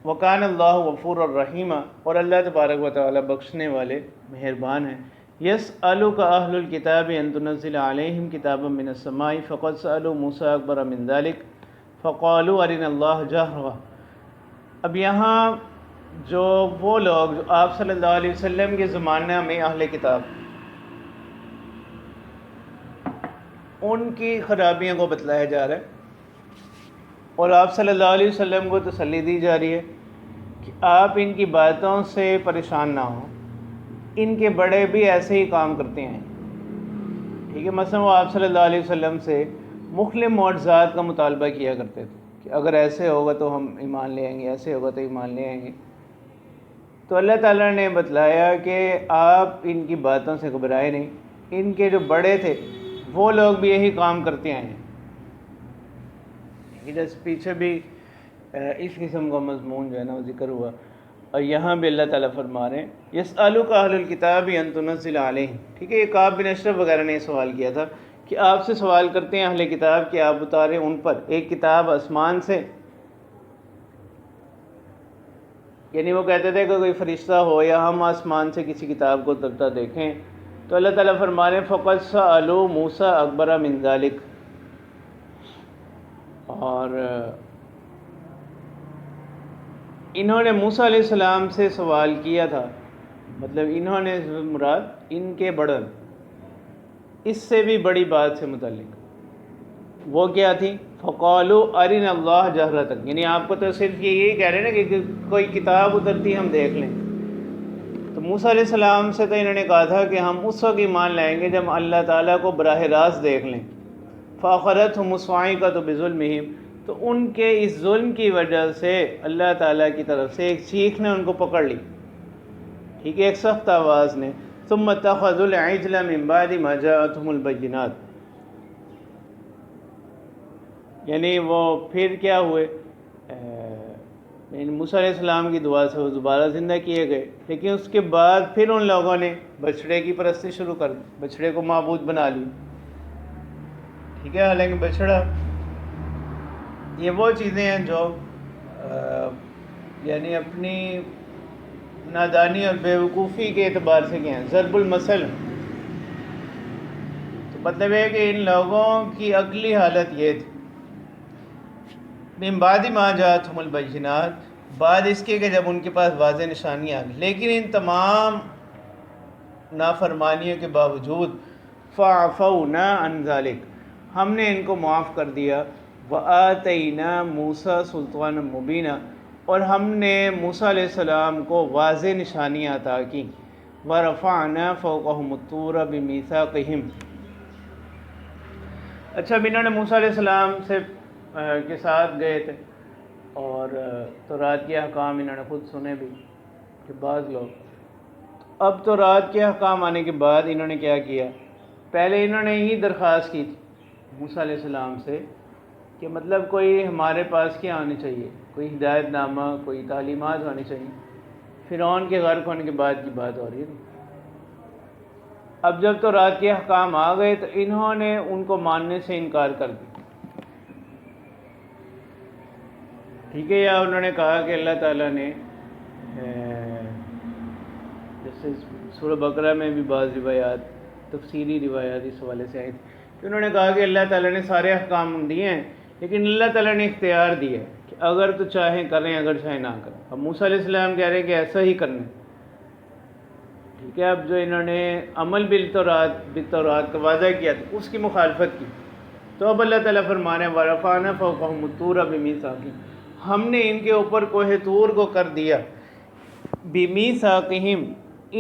[SPEAKER 1] وَكَانَ اللَّهُ غَفُورًا رَحِيمًا، اور اللہ تبارک و تعالیٰ بخشنے والے مہربان ہیں۔ يَسْأَلُكَ أَهْلُ الْكِتَابِ أَن تُنَزِّلَ عَلَيْهِمْ كِتَابًا مِّنَ السَّمَاءِ فَقَدْ سَأَلُوا مُوسَىٰ أَكْبَرَ مِن ذَلِكَ فَقَالُوا أَرِنَا اللَّهَ جَهْرَةً۔ اب یہاں جو وہ لوگ جو آپ صلی اللہ علیہ وسلم کے زمانہ میں اہل کتاب، ان کی خرابیوں کو بتلایا جا رہا ہے، اور آپ صلی اللہ علیہ وسلم کو تسلی دی جا رہی ہے کہ آپ ان کی باتوں سے پریشان نہ ہوں، ان کے بڑے بھی ایسے ہی کام کرتے ہیں، ٹھیک ہے، مثلا وہ آپ صلی اللہ علیہ وسلم سے مختلف معجزات کا مطالبہ کیا کرتے تھے کہ اگر ایسے ہوگا تو ہم ایمان لے آئیں گے، ایسے ہوگا تو ایمان لے آئیں گے، تو اللہ تعالیٰ نے بتلایا کہ آپ ان کی باتوں سے گھبرائے نہیں، ان کے جو بڑے تھے وہ لوگ بھی یہی کام کرتے آئے ہیں، جس پیچھے بھی اس قسم کا مضمون جو ہے نا وہ ذکر ہوا، اور یہاں بھی اللہ تعالیٰ فرما رہے ہیں یسألک اہل الکتاب ان تنزل علیہم، ٹھیک ہے، یہ کعب بن اشرف وغیرہ نے سوال کیا تھا کہ آپ سے سوال کرتے ہیں اہل کتاب کہ آپ اتاریں ان پر ایک کتاب آسمان سے، یعنی وہ کہتے تھے کہ کوئی فرشتہ ہو یا ہم آسمان سے کسی کتاب کو اترتا دیکھیں، تو اللہ تعالیٰ فرما رہے ہیں فقد سألوا موسیٰ اکبر من ذلک، اور انہوں نے موسیٰ علیہ السلام سے سوال کیا تھا، مطلب انہوں نے مراد ان کے بڑن، اس سے بھی بڑی بات سے متعلق، وہ کیا تھی، فقالوا ارنا اللہ جہرۃ، یعنی آپ کو تو صرف یہی کہہ رہے ہیں نا کہ کوئی کتاب اترتی ہم دیکھ لیں، تو موسیٰ علیہ السلام سے تو انہوں نے کہا تھا کہ ہم اس وقت ایمان لائیں گے جب اللہ تعالیٰ کو براہ راست دیکھ لیں، فأخذتهم الصاعقۃ بظلمہم، تو ان کے اس ظلم کی وجہ سے اللہ تعالیٰ کی طرف سے ایک چیخ نے ان کو پکڑ لی، ٹھیک ہے، ایک سخت آواز نے، ثم اتخذوا العجل من بعد ما جاءتهم البینات، یعنی وہ پھر کیا ہوئے، موسیٰ علیہ السلام کی دعا سے وہ دوبارہ زندہ کیے گئے، لیکن اس کے بعد پھر ان لوگوں نے بچھڑے کی پرستی شروع کر دی، بچھڑے کو معبود بنا لی، ٹھیک ہے، حالانکہ بچھڑا یہ وہ چیزیں ہیں جو یعنی اپنی نادانی اور بیوقوفی کے اعتبار سے کیا ہیں، ضرب المثل. تو مطلب ہے کہ ان لوگوں کی عقلی حالت یہ تھی. من بعد ما جاءتهم البینات، بعد اس کے کہ جب ان کے پاس واضح نشانیاں آ گئی، لیکن ان تمام نافرمانیوں کے باوجود فعفونا عن ذلک، ہم نے ان کو معاف کر دیا. وآتینا موسیٰ سلطانا مبینا، اور ہم نے موسیٰ علیہ السلام کو واضح نشانیاں عطا کی. ورفعنا فوقهم الطور بمیثاقہم. اچھا، اب انہوں نے موسیٰ علیہ السلام سے کے ساتھ گئے تھے اور تورات کے احکام انہوں نے خود سنے بھی کہ بعض لوگ. اب تورات کے احکام آنے کے بعد انہوں نے کیا کیا، پہلے انہوں نے ہی درخواست کی تھی موسیٰ علیہ السلام سے کہ مطلب کوئی ہمارے پاس کیا آنی چاہیے، کوئی ہدایت نامہ، کوئی تعلیمات ہونی چاہیے. فرعون کے غرق ہونے کے بعد کی بات ہو رہی تھی. اب جب تورات کے احکام آ گئے تو انہوں نے ان کو ماننے سے انکار کر دیا. ٹھیک ہے، یا انہوں نے کہا کہ اللہ تعالیٰ نے جیسے سورہ بقرہ میں بھی بعض روایات، تفصیلی روایات اس حوالے سے آئی تھی کہ انہوں نے کہا کہ اللہ تعالیٰ نے سارے احکام دیے ہیں، لیکن اللہ تعالیٰ نے اختیار دیا ہے کہ اگر تو چاہیں کریں، اگر چاہیں نہ کریں. اب موسیٰ علیہ السلام کہہ رہے ہیں کہ ایسا ہی کرنا ہے. ٹھیک ہے، اب جو انہوں نے عمل بالتورات کا وعدہ کیا تھا اس کی مخالفت کی، تو اب اللہ تعالیٰ فرما رہے ہیں ورفعنا فوقهم الطور بمیثاقہم، ہم نے ان کے اوپر کوہ طور کو کر دیا بمیثاقہم،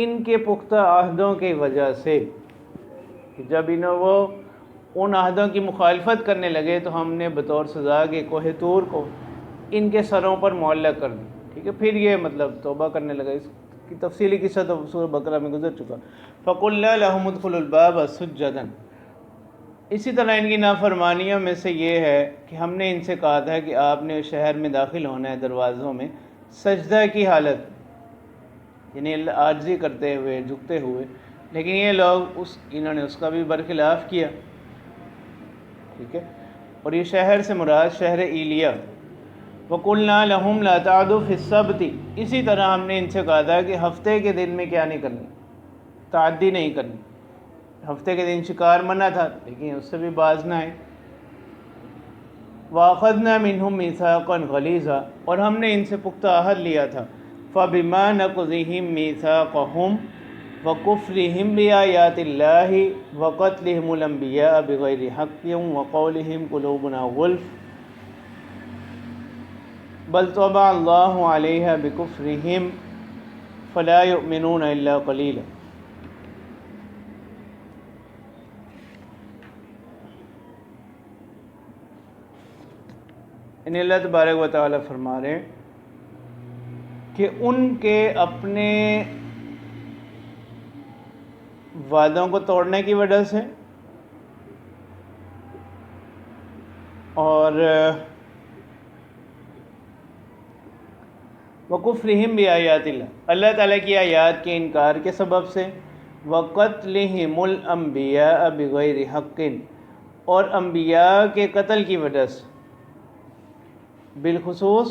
[SPEAKER 1] ان کے پختہ عہدوں کی وجہ سے، کہ جب وہ ان عہدوں کی مخالفت کرنے لگے تو ہم نے بطور سزا کے کوہ طور کو ان کے سروں پر معلق کر دی. ٹھیک ہے، پھر یہ مطلب توبہ کرنے لگا. اس کی تفصیلی قصہ تو سورہ بقرہ میں گزر چکا. فَقُلْنَا لَهُمُ ادْخُلُوا الْبَابَ سُجَّدًا. اسی طرح ان کی نافرمانیوں میں سے یہ ہے کہ ہم نے ان سے کہا تھا کہ آپ نے شہر میں داخل ہونا ہے دروازوں میں سجدہ کی حالت، یعنی عاجزی کرتے ہوئے، جھکتے ہوئے، لیکن یہ لوگ انہوں نے اس کا بھی برخلاف کیا. ٹھیک ہے، اور یہ شہر سے مراد شہر ایلیا. وَقُلْنَا لَهُمْ لَا تَعْدُوا فِي السَّبْتِ، اسی طرح ہم نے ان سے کہا تھا کہ ہفتے کے دن میں کیا نہیں کرنی، تعدی نہیں کرنی. ہفتے کے دن شکار منع تھا، لیکن اس سے بھی باز نہ آئے. وَأَخَذْنَا مِنْهُمْ مِيثَاقًا غَلِيظًا، اور ہم نے ان سے پختہ عہد لیا تھا. فَبِمَا نَقْضِهِمْ مِيثَاقَهُمْ وَكُفْرِهِمْ بِآيَاتِ اللَّهِ وَقَتْلِهِمُ الْأَنْبِيَاءَ بِغَيْرِ حَقٍّ وَقَوْلِهِمْ قُلُوبُنَا غُلْفٌ بَلْ طَبَعَ اللَّهُ عَلَيْهَا بِكُفْرِهِمْ فَلَا يُؤْمِنُونَ إِلَّا قَلِيلًا. ان اللہ تبارک و تعالیٰ فرما رہے ہیں کہ ان کے اپنے وعدوں کو توڑنے کی وجہ سے اور وَكُفْرِهِمْ بِآيَاتِ اللَّهِ، اللہ تعالیٰ کی آیات کے انکار کے سبب سے، وَقَتْلِهِمُ الْأَنْبِيَاءَ بِغَيْرِ حَقٍّ، اور انبیاء کے قتل کی وجہ سے. بالخصوص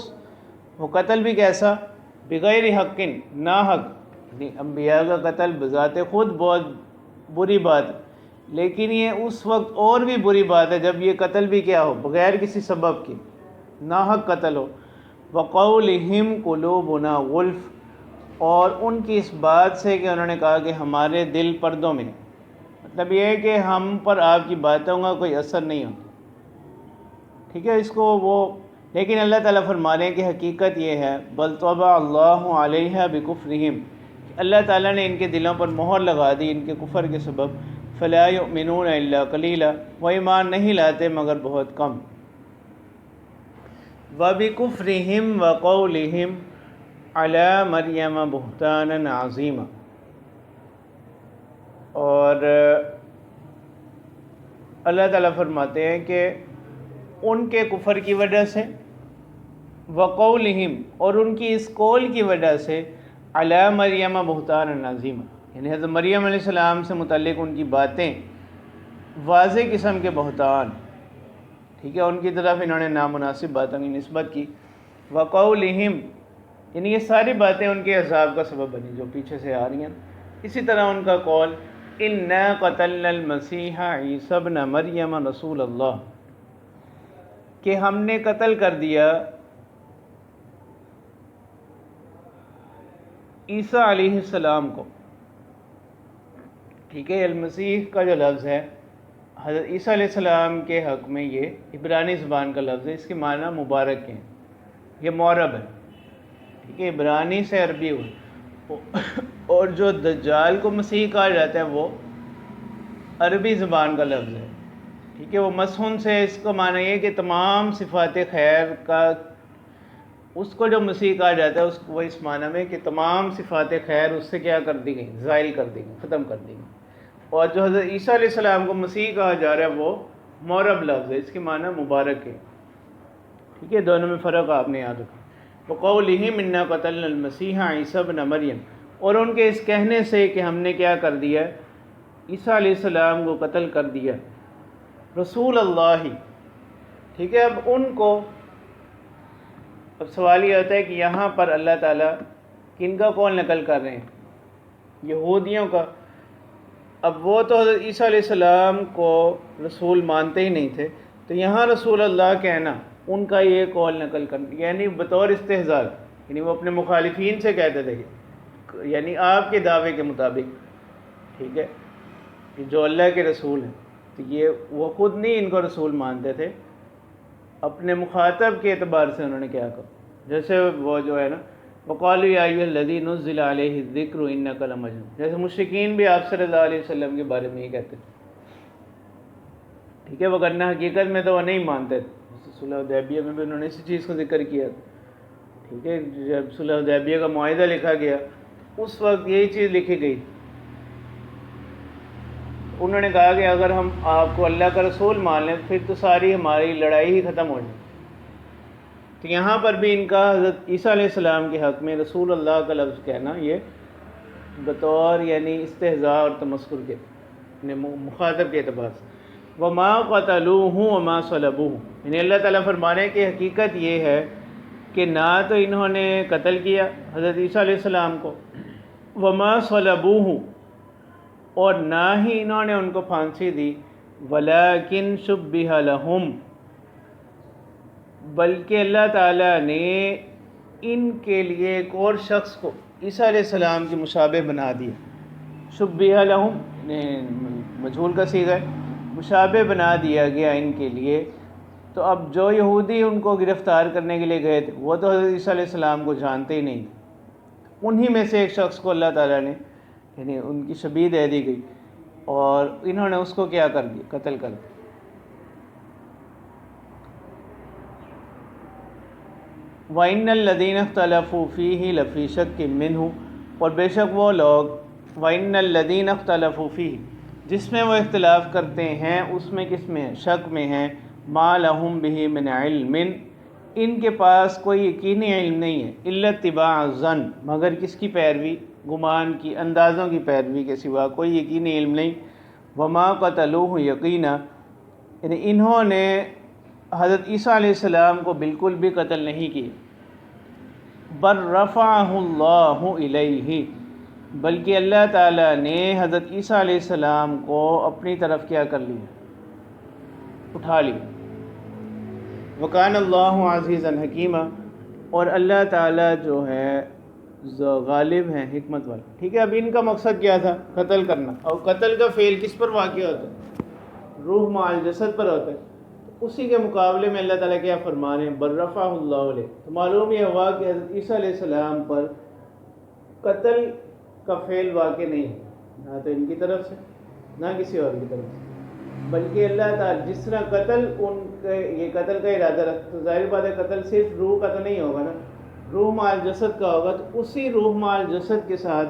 [SPEAKER 1] وہ قتل بھی کیسا، بغیر حق، ناحق. انبیاء کا قتل بذات خود بہت بری بات ہے، لیکن یہ اس وقت اور بھی بری بات ہے جب یہ قتل بھی کیا ہو، بغیر کسی سبب کے، ناحق قتل ہو. وَقَوْلِهِمْ قُلُوبُنَا غُلْفٌ، اور ان کی اس بات سے کہ انہوں نے کہا کہ ہمارے دل پردوں میں، مطلب یہ ہے کہ ہم پر آپ کی باتوں کا کوئی اثر نہیں ہوتا. ٹھیک ہے، اس کو وہ، لیکن اللہ تعالیٰ فرما رہے ہیں کہ حقیقت یہ ہے بل طبع اللہ علیہا بکفرہم، اللہ تعالیٰ نے ان کے دلوں پر مہر لگا دی ان کے کفر کے سبب. فلا یؤمنون الا قلیلا، وہ ایمان نہیں لاتے مگر بہت کم. وبکفرہم وقولہم علی مریم بہتانا عظیما، اور اللہ تعالیٰ فرماتے ہیں کہ ان کے کفر کی وجہ سے، وقولہم، اور ان کی اس قول کی وجہ سے، علی مریم بہتانا عظیما، یعنی حضرت مریم علیہ السلام سے متعلق ان کی باتیں واضح قسم کے بہتان. ٹھیک ہے، ان کی طرف انہوں نے نامناسب باتوں کی نسبت کی. وقولہم، یعنی یہ ساری باتیں ان کے عذاب کا سبب بنی جو پیچھے سے آ رہی ہیں. اسی طرح ان کا قول اِنَّا قَتَلْنَا الْمَسِيحَ عِيسَى ابْنَ مَرْيَمَ رسول اللہ، کہ ہم نے قتل کر دیا عیسیٰ علیہ السلام کو. ٹھیک ہے، المسیح کا جو لفظ ہے حضرت عیسیٰ علیہ السلام کے حق میں یہ عبرانی زبان کا لفظ ہے، اس کے معنی مبارک ہیں، یہ معرب ہے. ٹھیک ہے، عبرانی سے عربی ہوئی. اور جو دجال کو مسیح کہا جاتا ہے وہ عربی زبان کا لفظ ہے. ٹھیک ہے، وہ مسحون سے اس کو معنی یہ کہ تمام صفات خیر کا، اس کو جو مسیح کہا جاتا ہے وہ اس معنی میں کہ تمام صفات خیر اس سے کیا کر دی گئی، زائل کر دی گئی، ختم کر دی گئی. اور جو حضرت عیسیٰ علیہ السلام کو مسیح کہا جا رہا ہے وہ معرب لفظ ہے، اس کے معنی مبارک ہے. ٹھیک ہے، دونوں میں فرق آپ نے یاد رکھا. وَقَوْلِهِمْ إِنَّا قَتَلْنَا الْمَسِيحَ عِيسَى ابْنَ مَرْيَمَ، اور ان کے اس کہنے سے کہ ہم نے کیا کر دیا، عیسیٰ علیہ السلام کو قتل کر دیا رسول اللہ. ٹھیک ہے، اب ان کو، اب سوال یہ ہوتا ہے کہ یہاں پر اللہ تعالیٰ کن کا قول نقل کر رہے ہیں؟ یہودیوں کا. اب وہ تو حضرت عیسیٰ علیہ السلام کو رسول مانتے ہی نہیں تھے، تو یہاں رسول اللہ کہنا ان کا یہ قول نقل کرنا، یعنی بطور استہزاء، یعنی وہ اپنے مخالفین سے کہتے تھے کہ یعنی آپ کے دعوے کے مطابق، ٹھیک ہے، کہ جو اللہ کے رسول ہیں، تو یہ وہ خود نہیں ان کو رسول مانتے تھے، اپنے مخاطب کے اعتبار سے انہوں نے کیا کہا. جیسے وہ جو ہے نا وَقَالُوا يَا أَيُّهَا الَّذِي نُزِّلَ عَلَيْهِ الذِّكْرُ إِنَّكَ لَمَجْنُونٌ، جیسے مشرکین بھی آپ صلی اللہ علیہ وسلم کے بارے میں یہ کہتے تھے. ٹھیک ہے، وگرنہ حقیقت میں تو وہ نہیں مانتے تھے. صلح حدیبیہ میں بھی انہوں نے اسی چیز کو ذکر کیا. ٹھیک ہے، جب صلح حدیبیہ کا معاہدہ لکھا گیا اس وقت یہی چیز لکھی گئی. انہوں نے کہا کہ اگر ہم آپ کو اللہ کا رسول مان لیں پھر تو ساری ہماری لڑائی ہی ختم ہو جائے. تو یہاں پر بھی ان کا حضرت عیسیٰ علیہ السلام کے حق میں رسول اللہ کا لفظ کہنا یہ بطور یعنی استہزاء اور تمسخر کے، یعنی مخاطب کے اعتبار سے. وَمَا قَتَلُوهُ وَمَا صَلَبُوهُ، یعنی اللہ تعالیٰ فرمانے کی حقیقت یہ ہے کہ نہ تو انہوں نے قتل کیا حضرت عیسیٰ علیہ السلام کو، وَمَا صَلَبُوهُ، اور نہ ہی انہوں نے ان کو پھانسی دی، وَلَٰكِن شُبِّهَ لَهُمْ، بلکہ اللہ تعالیٰ نے ان کے لیے ایک اور شخص کو عیسیٰ علیہ السلام کی مشابہ بنا دیا. شُبِّهَ لَهُمْ مجہول کا صیغہ ہے، مشابہ بنا دیا گیا ان کے لیے. تو اب جو یہودی ان کو گرفتار کرنے کے لیے گئے تھے وہ تو حضرت عیسیٰ علیہ السلام کو جانتے ہی نہیں تھے. انہی میں سے ایک شخص کو اللہ تعالیٰ نے یعنی ان کی شبیہ دے دی گئی اور انہوں نے اس کو کیا کر دیا، قتل کر دیا. وَإِنَّ الَّذِينَ اخْتَلَفُوا فِيهِ لَفِي شَكٍّ مِّنْهُ، اور بے شک وہ لوگ، وَإِنَّ الَّذِينَ اخْتَلَفُوا فِيهِ، جس میں وہ اختلاف کرتے ہیں، اس میں کس میں، شک میں ہیں، مَا لَهُم بِهِ مِنْ عِلْمٍ، ان کے پاس کوئی یقینی علم نہیں ہے، إِلَّا اتِّبَاعَ الظَّنِّ، مگر کس کی پیروی، گمان کی، اندازوں کی پیروی کے سوا کوئی یقینی علم نہیں. وَمَا قَتَلُوهُ يَقِينًا، یعنی انہوں نے حضرت عیسیٰ علیہ السلام کو بالکل بھی قتل نہیں کیا. بل رفعہ اللہ الیہ، بلکہ اللہ تعالیٰ نے حضرت عیسیٰ علیہ السلام کو اپنی طرف کیا کر لیا، اٹھا لیا. وکان اللہ عزیزا حکیما، اور اللہ تعالیٰ جو ہے غالب ہیں، حکمت والا. ٹھیک ہے، اب ان کا مقصد کیا تھا، قتل کرنا. اور قتل کا فعل کس پر واقع ہوتا ہے، روح مع الجسد پر ہوتا ہے. اسی کے مقابلے میں اللہ تعالیٰ کیا فرما رہے ہیں، بل رفعہ اللہ علیہ. تو معلوم یہ ہوا کہ حضرت عیسیٰ علیہ السلام پر قتل کا فعل واقع نہیں ہے، نہ تو ان کی طرف سے نہ کسی اور کی طرف سے، بلکہ اللہ تعالیٰ جس طرح قتل ان کے یہ قتل کا ارادہ رکھتا، تو ظاہر بات ہے قتل صرف روح کا تو نہیں ہوگا نا، روح مع الجسد کا ہوگا. تو اسی روح مع الجسد کے ساتھ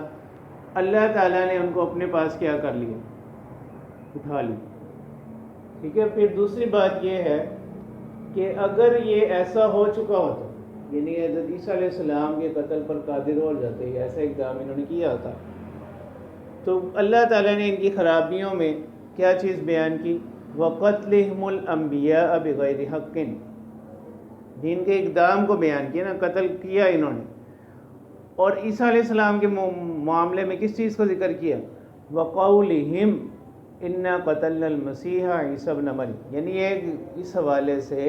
[SPEAKER 1] اللہ تعالیٰ نے ان کو اپنے پاس کیا کر لیا، اٹھا لیا. ٹھیک ہے، پھر دوسری بات یہ ہے کہ اگر یہ ایسا ہو چکا ہوتا، یعنی حضرت عیسیٰ علیہ السلام کے قتل پر قادر ہو جاتے، ایسا اقدام انہوں نے کیا ہوتا، تو اللہ تعالیٰ نے ان کی خرابیوں میں کیا چیز بیان کی، وَقَتْلِهِمُ الْأَنْبِيَاءَ بِغَيْرِ حَقٍّ، ان کے اقدام کو بیان کیا نا، قتل کیا انہوں نے اور عیسیٰ علیہ السلام کے معاملے میں کس چیز کو ذکر کیا؟ وَقَوْلِهِمْ إِنَّا قَتَلْنَا الْمَسِيحَ عِيسَى ابْنَ مَرْيَم، یعنی اس حوالے سے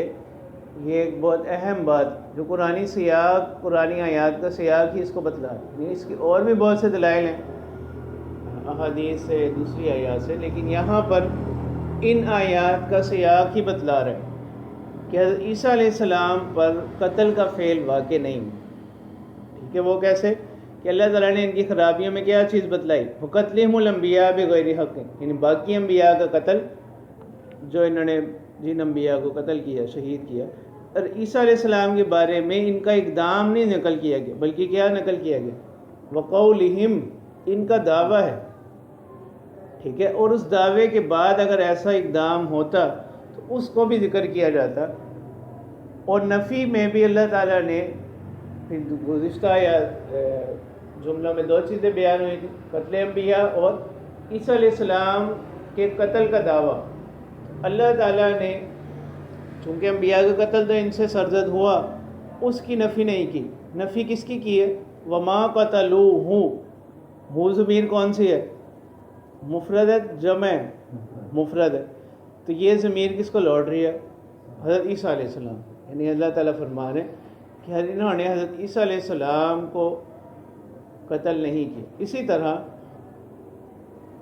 [SPEAKER 1] یہ ایک بہت اہم بات جو قرآنی سیاق، قرآنی آیات کا سیاق ہی اس کو بتلا ہے. اس کی اور بھی بہت سے دلائل ہیں احادیث سے، دوسری آیات سے، لیکن یہاں پر ان آیات کا سیاق ہی بتلا رہا ہے کہ حضرت عیسیٰ علیہ السلام پر قتل کا فعل واقع نہیں. ٹھیک ہے، وہ کیسے کہ اللہ تعالیٰ نے ان کی خرابیوں میں کیا چیز بتلائی؟ وَقَتْلِهِمُ الْأَنْبِيَاءَ بِغَيْرِ حَقٍّ، یعنی باقی انبیاء کا قتل جو انہوں نے جن انبیاء کو قتل کیا، شہید کیا. اور عیسیٰ علیہ السلام کے بارے میں ان کا اقدام نہیں نقل کیا گیا، بلکہ کیا نقل کیا گیا؟ وَقَوْلِهِمْ، ان کا دعویٰ ہے. ٹھیک ہے، اور اس دعوے کے بعد اگر ایسا اقدام ہوتا تو اس کو بھی ذکر کیا جاتا. اور نفی میں بھی اللہ تعالیٰ نے پھر گزشتہ یا جملہ میں دو چیزیں بیان ہوئی تھی، قتل انبیاء اور عیسیٰ علیہ السلام کے قتل کا دعویٰ. اللہ تعالیٰ نے چونکہ انبیاء کا قتل تو ان سے سرزد ہوا، اس کی نفی نہیں کی. نفی کس کی ہے؟ وما قتلوہ، وہ ضمیر کون سی ہے؟ مفرد ہے، جمع مفرد ہے، تو یہ ضمیر کس کو لوٹ رہی ہے؟ حضرت عیسیٰ علیہ السلام. یعنی اللہ تعالیٰ فرما رہے ہیں کہ انہوں نے حضرت عیسیٰ علیہ السلام کو قتل نہیں کیا. اسی طرح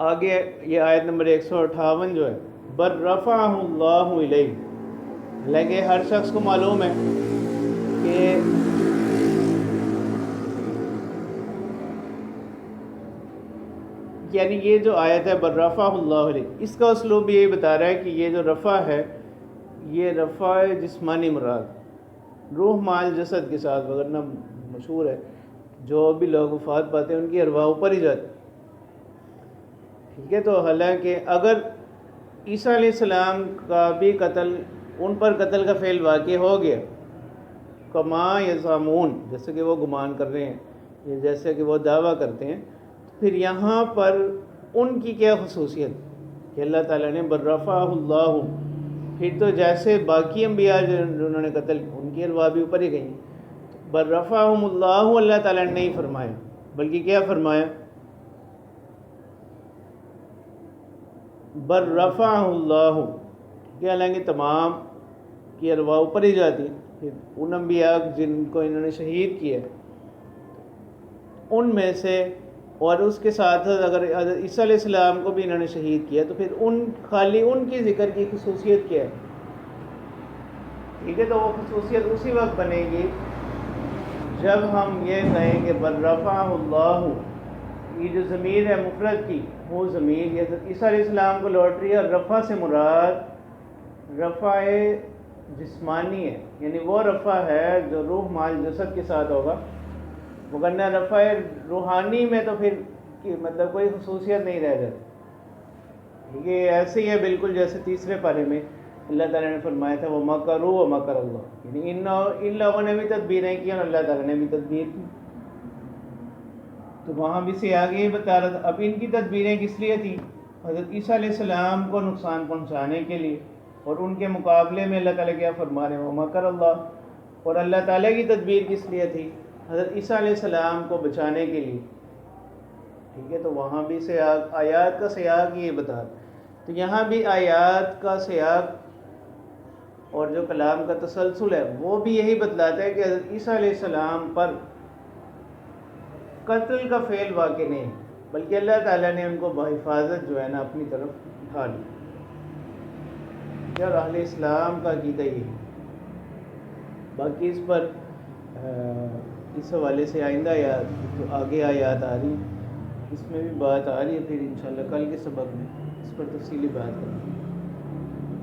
[SPEAKER 1] آگے یہ آیت نمبر 158 جو ہے، بل رفعہ اللہ الیہ، حالانکہ ہر شخص کو معلوم ہے کہ یعنی یہ جو آیت ہے بل رفعہ اللہ علیہ، اس کا اسلوب بھی یہی بتا رہا ہے کہ یہ جو رفع ہے یہ رفع جسمانی مراد، روح مال جسد کے ساتھ، وغیرہ مشہور ہے جو بھی لوگ وفات پاتے ہیں ان کی ارواح اوپر ہی جاتی. ٹھیک ہے، تو حالانکہ اگر عیسیٰ علیہ السلام کا بھی قتل، ان پر قتل کا فعل واقع ہو گیا، کما یزعمون، جیسے کہ وہ گمان کر رہے ہیں، جیسے کہ وہ دعویٰ کرتے ہیں، پھر یہاں پر ان کی کیا خصوصیت کہ اللہ تعالیٰ نے بل رفعہ اللہ، پھر تو جیسے باقی انبیاء جنہوں نے قتل ان کی ارواح بھی اوپر ہی گئیں، بل رفعہم اللہ، اللہ تعالیٰ نے نہیں فرمایا، بلکہ کیا فرمایا؟ بل رفعہ اللہ، کہ حالانکہ تمام کی ارواح اوپر ہی جاتی، پھر ان انبیاء جن کو انہوں نے شہید کیا ان میں سے، اور اس کے ساتھ اگر حضرت عیسیٰ علیہ السلام کو بھی انہوں نے شہید کیا تو پھر خالی ان کی ذکر کی خصوصیت کیا ہے؟ ٹھیک ہے، تو وہ خصوصیت اسی وقت بنے گی جب ہم یہ کہیں کہ بل رفعہ اللہ، یہ جو ضمیر ہے مفرد کی، وہ ضمیر یہ عیسیٰ علیہ السلام کو لوٹ رہی ہے، اور رفع سے مراد رفع جسمانی ہے، یعنی وہ رفع ہے جو روح مال جسد کے ساتھ ہوگا. وگرنہ رفع روحانی میں تو پھر مطلب کوئی خصوصیت نہیں رہ جاتی. یہ ایسے ہی ہے بالکل جیسے تیسرے پارے میں اللہ تعالیٰ نے فرمایا تھا وَمَكَرُوا وَمَكَرَ اللَّهُ، یعنی ان لوگوں نے بھی تدبیریں کی اور اللہ تعالیٰ نے بھی تدبیر کی. تو وہاں بھی سے آگے ہی بتا رہا تھا. اب ان کی تدبیریں کس لیے تھیں؟ حضرت عیسیٰ علیہ السلام کو نقصان پہنچانے کے لیے، اور ان کے مقابلے میں اللہ تعالیٰ کیا فرما رہے ہیں وَمَكَرَ اللَّهُ. اور اللہ تعالیٰ کی تدبیر کس لیے تھی؟ حضرت عیسیٰ علیہ السلام کو بچانے کے لیے. ٹھیک ہے، تو وہاں بھی سیاق، آیات کا سیاق یہ بتا رہا. تو یہاں بھی آیات کا سیاق اور جو کلام کا تسلسل ہے وہ بھی یہی بتلاتا ہے کہ حضرت عیسیٰ علیہ السلام پر قتل کا فعل واقع نہیں، بلکہ اللہ تعالیٰ نے ان کو بحفاظت جو ہے نا اپنی طرف اٹھا لی. اور اہل اسلام کا عقیدہ یہی. باقی اس پر اس حوالے سے آئندہ جو آگے آیات آ رہی اس میں بھی بات آ رہی ہے، پھر انشاءاللہ کل کے سبق میں اس پر تفصیلی بات کریں گے.